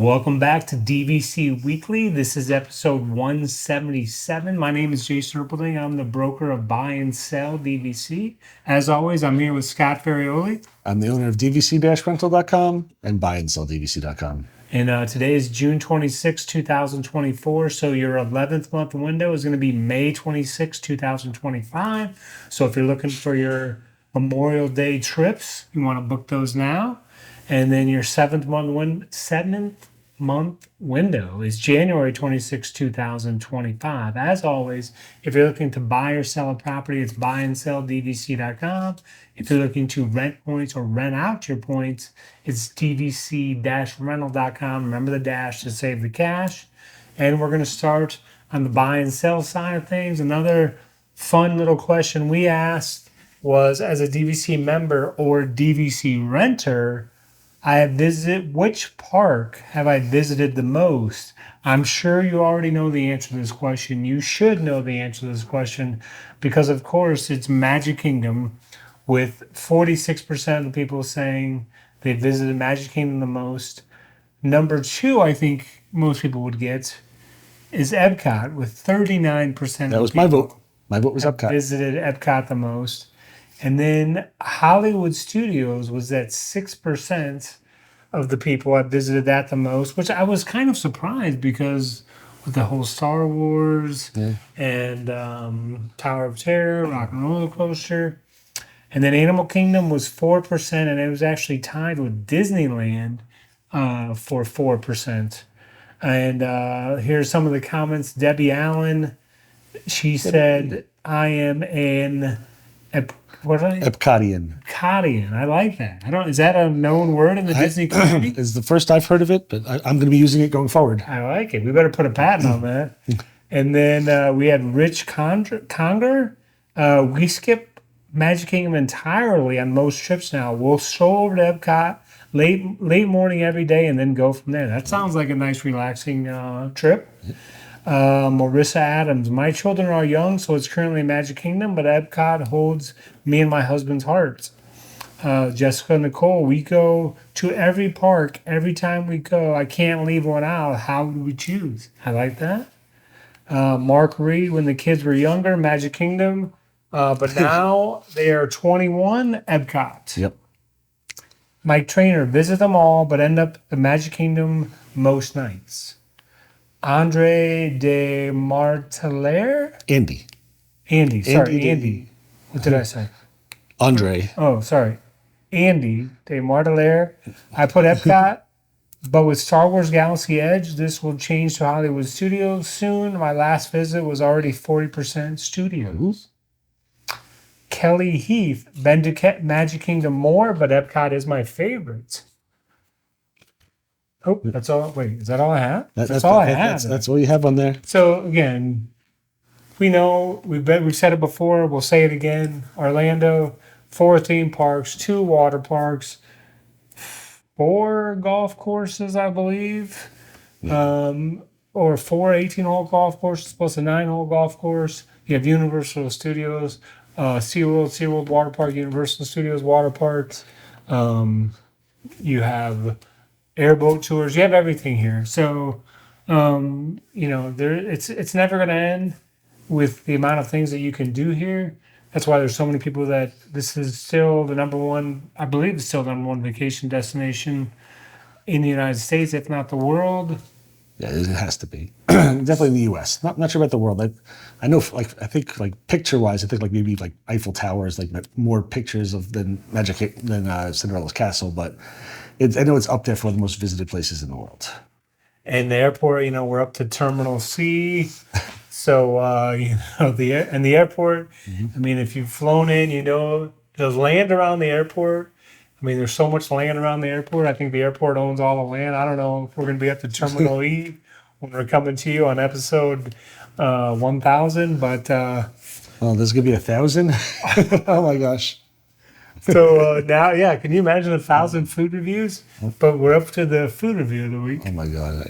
Welcome back to DVC Weekly. This is episode 177. My name is Jason Erpelding. I'm the broker of Buy and Sell DVC. As always, I'm here with Scott Ferrioli. I'm the owner of DVC-Rental.com and buyandsellDVC.com. And today is June 26, 2024. So your 11th month window is going to be May 26, 2025. So if you're looking for your Memorial Day trips, you want to book those now. And then your seventh month window is January 26, 2025. As always, if you're looking to buy or sell a property, it's buyandsellDVC.com. If you're looking to rent points or rent out your points, it's DVC-Rental.com. Remember the dash to save the cash. And we're going to start on the buy and sell side of things. Another fun little question we asked was, as a DVC member or DVC renter, which park have I visited the most? I'm sure you already know the answer to this question. You should know the answer to this question because, of course, it's Magic Kingdom, with 46% of the people saying they visited Magic Kingdom the most. Number two, I think most people would get, is Epcot, with 39% That was my vote. My vote was Epcot. Visited Epcot the most. And then Hollywood Studios was at 6% of the people that visited that the most, which I was kind of surprised because with the whole Star Wars and Tower of Terror, Rock and Roller Coaster. And then Animal Kingdom was 4%, and it was actually tied with Disneyland for 4%. And here's some of the comments. Debbie Allen, she said, I am an... Epcotian. Epcotian. I like that. Is that a known word in the Disney community? It's the first I've heard of it, but I'm going to be using it going forward. I like it. We better put a patent on that. And then we had Rich Conger. We skip Magic Kingdom entirely on most trips now. We'll stroll over to Epcot late morning every day and then go from there. That sounds like a nice, relaxing trip. Marissa Adams, my children are young, so it's currently Magic Kingdom, but Epcot holds me and my husband's hearts. Jessica Nicole, we go to every park every time we go. I can't leave one out. How would we choose? I like that. Mark Reed, when the kids were younger, Magic Kingdom, but now they are 21, Epcot. Yep. Mike Trainer, visit them all, but end up at Magic Kingdom most nights. Andre de Marteler? Andy. Andy. What did I say? Andre. Oh, sorry. Andy de Marteler. I put Epcot, but with Star Wars Galaxy Edge, this will change to Hollywood Studios soon. My last visit was already 40% studios. Kelly Heath, been to Magic Kingdom more, but Epcot is my favorite. Oh, that's all. Wait, is that all I have? That's all I have. That's all you have on there. So again, we know we've said it before. We'll say it again. Orlando, 4 theme parks, 2 water parks, 4 golf courses, I believe, or 4 18-hole golf courses plus a 9-hole golf course. You have Universal Studios, SeaWorld Water Park, Universal Studios Water Parks. You have airboat tours. You have everything here. So, it's never going to end with the amount of things that you can do here. That's why there's so many people that this is still the number one, I believe it's still the number one vacation destination in the United States, if not the world. Yeah, it has to be. Definitely in the U.S. Not sure about the world. I know, I think picture-wise, I think maybe Eiffel Tower is more pictures than Cinderella's Castle, but I know it's up there for one of the most visited places in the world. And the airport, we're up to Terminal C. So, the airport, I mean, if you've flown in, the land around the airport. I mean, there's so much land around the airport. I think the airport owns all the land. I don't know if we're going to be at the Terminal E when we're coming to you on episode 1000, but... there's going to be 1,000? Oh, my gosh. So now, can you imagine 1,000 food reviews? But we're up to the food review of the week. Oh, my God.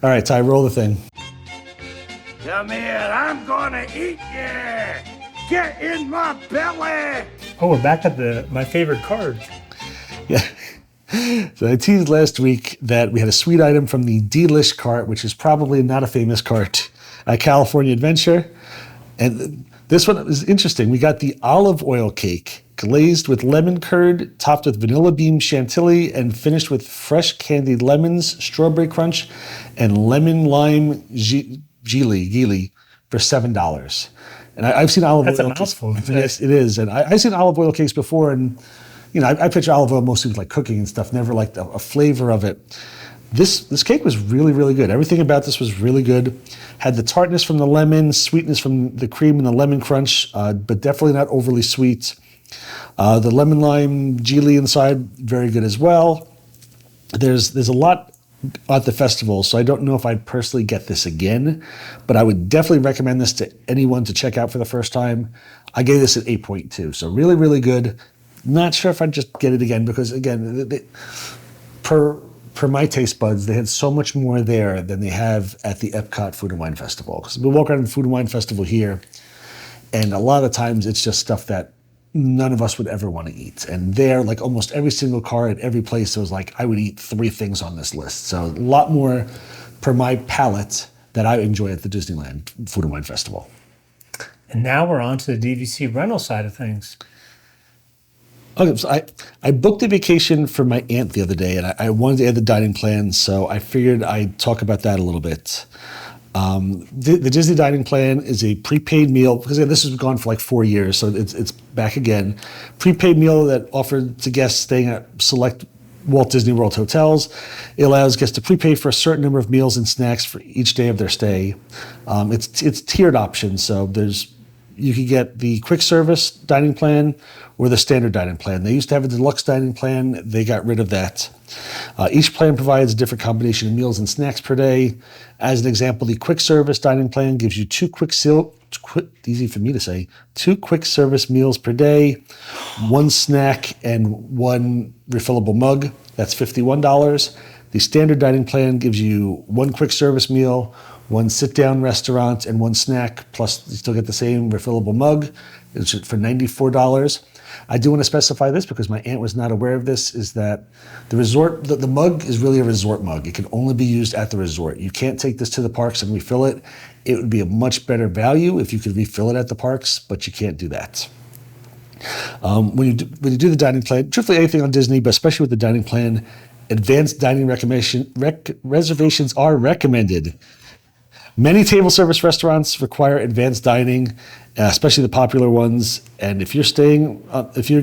All right, Ty, roll the thing. Come here, I'm going to eat you. Get in my belly. Oh, we're back at my favorite card. Yeah. So I teased last week that we had a sweet item from the D-Lish cart, which is probably not a famous cart, California Adventure. And this one is interesting. We got the olive oil cake glazed with lemon curd, topped with vanilla bean chantilly, and finished with fresh candied lemons, strawberry crunch, and lemon lime geely for $7. And I've seen olive That's oil. a mouthful. Yes, it is. And I've seen olive oil cakes before, and I picture olive oil mostly with like cooking and stuff. Never liked a flavor of it. This cake was really, really good. Everything about this was really good. Had the tartness from the lemon, sweetness from the cream and the lemon crunch, but definitely not overly sweet. The lemon lime geely inside, very good as well. There's a lot at the festival, so I don't know if I'd personally get this again, but I would definitely recommend this to anyone to check out for the first time. I gave this an 8.2, so really, really good. Not sure if I'd just get it again because, again, per my taste buds, they had so much more there than they have at the Epcot Food and Wine Festival. Because we walk around the Food and Wine Festival here, and a lot of the times it's just stuff that none of us would ever want to eat. And there, like almost every single car at every place, it was like, I would eat 3 things on this list. So a lot more per my palate that I enjoy at the Disneyland Food and Wine Festival. And now we're on to the DVC rental side of things. Okay, so I booked a vacation for my aunt the other day, and I wanted to add the dining plan, so I figured I'd talk about that a little bit. The Disney dining plan is a prepaid meal, because again, this has gone for like 4 years, so it's back again. Prepaid meal that offered to guests staying at select Walt Disney World hotels. It allows guests to prepay for a certain number of meals and snacks for each day of their stay. It's tiered options, so you can get the quick service dining plan or the standard dining plan. They used to have a deluxe dining plan. They got rid of that. Each plan provides a different combination of meals and snacks per day. As an example, the quick service dining plan gives you two quick service meals per day, 1 snack and 1 refillable mug. That's $51. The standard dining plan gives you 1 quick service meal, 1 sit-down restaurant, and 1 snack, plus you still get the same refillable mug. It's for $94. I do want to specify this because my aunt was not aware of this, is that the mug is really a resort mug. It can only be used at the resort. You can't take this to the parks and refill it. It would be a much better value if you could refill it at the parks, but you can't do that. When you do the dining plan, truthfully anything on Disney, but especially with the dining plan, advanced dining reservations are recommended. Many table service restaurants require advanced dining, especially the popular ones. And if you're going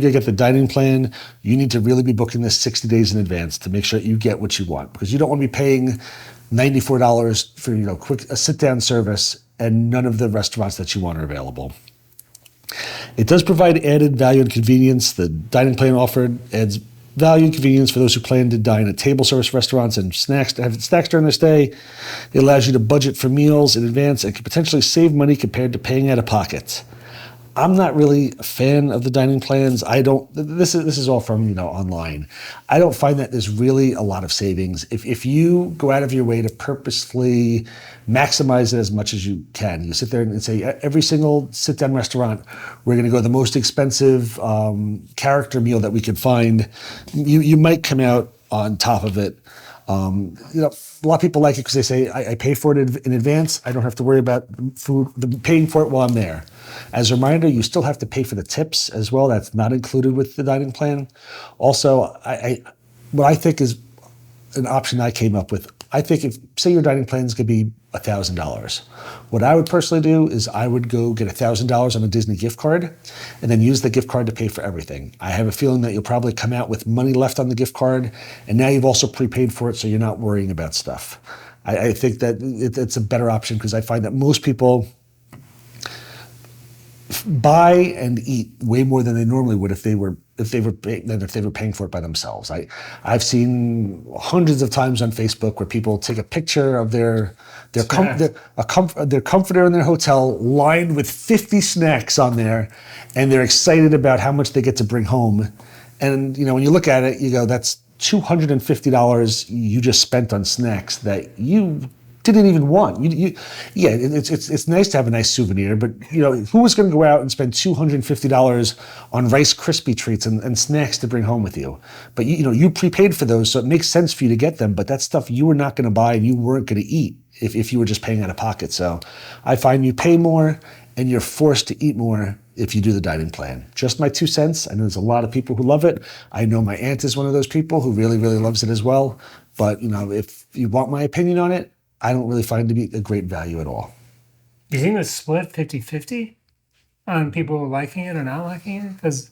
to get the dining plan, you need to really be booking this 60 days in advance to make sure that you get what you want, because you don't want to be paying $94 for a sit-down service and none of the restaurants that you want are available. It does provide added value and convenience. The dining plan offered adds value and convenience for those who plan to dine at table service restaurants and have snacks during their stay. It allows you to budget for meals in advance and can potentially save money compared to paying out of pocket. I'm not really a fan of the dining plans. This is all from online. I don't find that there's really a lot of savings. If you go out of your way to purposefully maximize it as much as you can, you sit there and say, every single sit-down restaurant, we're going to go the most expensive character meal that we can find. You might come out on top of it. A lot of people like it because they say, I pay for it in advance. I don't have to worry about paying for it while I'm there. As a reminder, you still have to pay for the tips as well. That's not included with the dining plan. Also, what I think is an option I came up with, I think say your dining plan is going to be $1,000. What I would personally do is I would go get $1,000 on a Disney gift card and then use the gift card to pay for everything. I have a feeling that you'll probably come out with money left on the gift card, and now you've also prepaid for it, so you're not worrying about stuff. I think that it's a better option because I find that most people buy and eat way more than they normally would if they were paying for it by themselves. I've seen hundreds of times on Facebook where people take a picture of their comforter in their hotel lined with 50 snacks on there, and they're excited about how much they get to bring home. And when you look at it, you go, that's $250 you just spent on snacks that you didn't even want. Yeah, it's nice to have a nice souvenir, but who was going to go out and spend $250 on Rice Krispie treats and snacks to bring home with you? But you prepaid for those, so it makes sense for you to get them. But that's stuff you were not going to buy and you weren't going to eat if you were just paying out of pocket. So I find you pay more and you're forced to eat more if you do the dining plan. Just my 2 cents. I know there's a lot of people who love it. I know my aunt is one of those people who really, really loves it as well. But if you want my opinion on it, I don't really find it to be a great value at all. Do you think it's split 50-50 on people liking it or not liking it? Because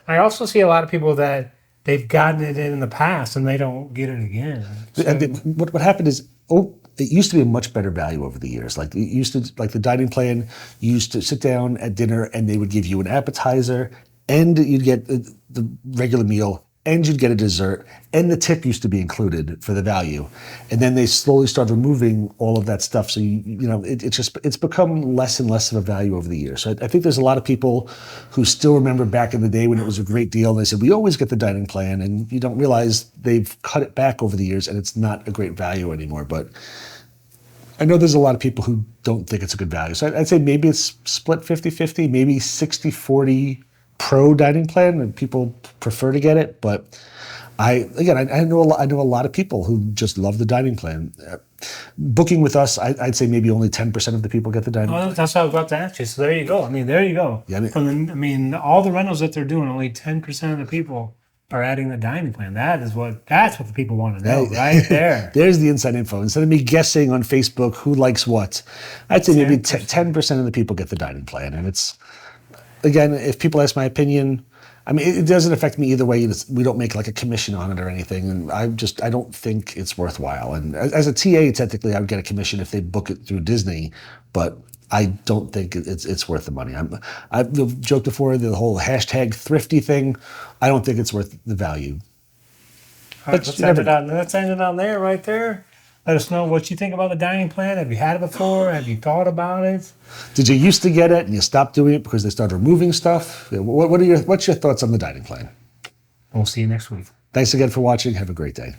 I also see a lot of people that they've gotten it in the past and they don't get it again. So, what happened is, it used to be a much better value over the years. Like the dining plan, you used to sit down at dinner and they would give you an appetizer and you'd get the regular meal and you'd get a dessert and the tip used to be included for the value. And then they slowly started removing all of that stuff. So it's become less and less of a value over the years. So I think there's a lot of people who still remember back in the day when it was a great deal. And they said, we always get the dining plan, and you don't realize they've cut it back over the years and it's not a great value anymore. But I know there's a lot of people who don't think it's a good value. So I'd say maybe it's split 50-50, maybe 60-40 pro dining plan, and people prefer to get it. But I know a lot of people who just love the dining plan. Booking with us, I'd say maybe only 10% of the people get the dining plan. That's what I was about to ask you. So there you go. There you go. Yeah, all the rentals that they're doing, only 10% of the people are adding the dining plan. That's what the people want to know, right there. There's the inside info. Instead of me guessing on Facebook who likes what, I'd say maybe 10% of the people get the dining plan. And it's, again, if people ask my opinion, it doesn't affect me either way. We don't make like a commission on it or anything. And I don't think it's worthwhile. And as a TA, technically, I would get a commission if they book it through Disney, but I don't think it's worth the money. I've joked before, the whole hashtag thrifty thing. I don't think it's worth the value. All right, let's end it on there, right there. Let us know what you think about the dining plan. Have you had it before? Have you thought about it? Did you used to get it and you stopped doing it because they started removing stuff? What's your thoughts on the dining plan? We'll see you next week. Thanks again for watching. Have a great day.